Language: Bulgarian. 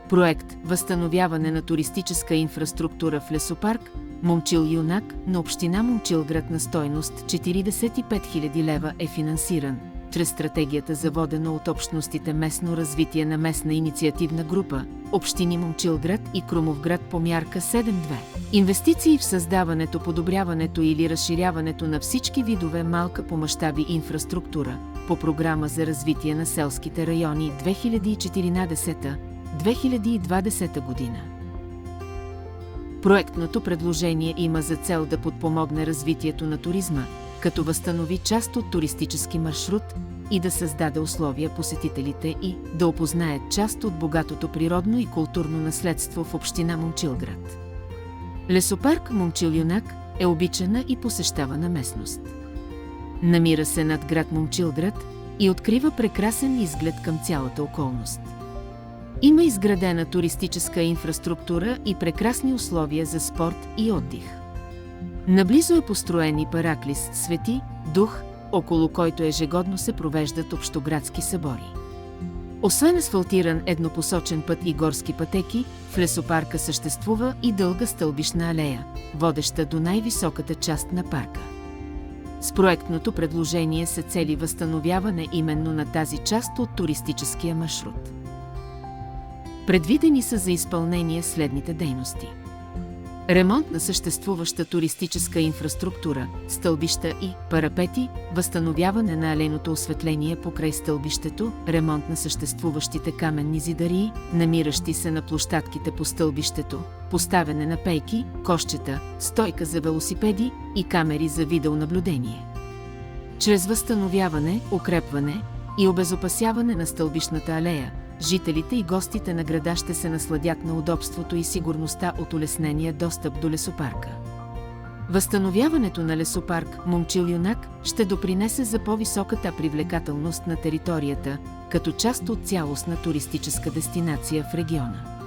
Проект „Възстановяване на туристическа инфраструктура в лесопарк Момчил юнак на община Момчилград на стойност 45 000 лева е финансиран чрез стратегията за водено от общностите местно развитие на местна инициативна група, общини Момчилград и Крумовград по мярка 7.2. Инвестиции в създаването, подобряването или разширяването на всички видове малка по мащаби инфраструктура по програма за развитие на селските райони 2014-2020 година. Проектното предложение има за цел да подпомогне развитието на туризма, като възстанови част от туристически маршрут и да създаде условия посетителите и да опознаят част от богатото природно и културно наследство в община Момчилград. Лесопарк Момчил юнак е обичана и посещавана местност. Намира се над град Момчилград и открива прекрасен изглед към цялата околност. Има изградена туристическа инфраструктура и прекрасни условия за спорт и отдих. Наблизо е построен и параклис Свети Дух, около който ежегодно се провеждат общоградски събори. Освен асфалтиран еднопосочен път и горски пътеки, в лесопарка съществува и дълга стълбищна алея, водеща до най-високата част на парка. С проектното предложение се цели възстановяване именно на тази част от туристическия маршрут. Предвидени са за изпълнение следните дейности: ремонт на съществуваща туристическа инфраструктура, стълбища и парапети, възстановяване на алейното осветление покрай стълбището, ремонт на съществуващите каменни зидарии, намиращи се на площадките по стълбището, поставяне на пейки, кошчета, стойка за велосипеди и камери за видеонаблюдение. Чрез възстановяване, укрепване и обезопасяване на стълбищната алея, жителите и гостите на града ще се насладят на удобството и сигурността от улеснения достъп до лесопарка. Възстановяването на лесопарк Момчил юнак ще допринесе за по-високата привлекателност на територията, като част от цялостна туристическа дестинация в региона.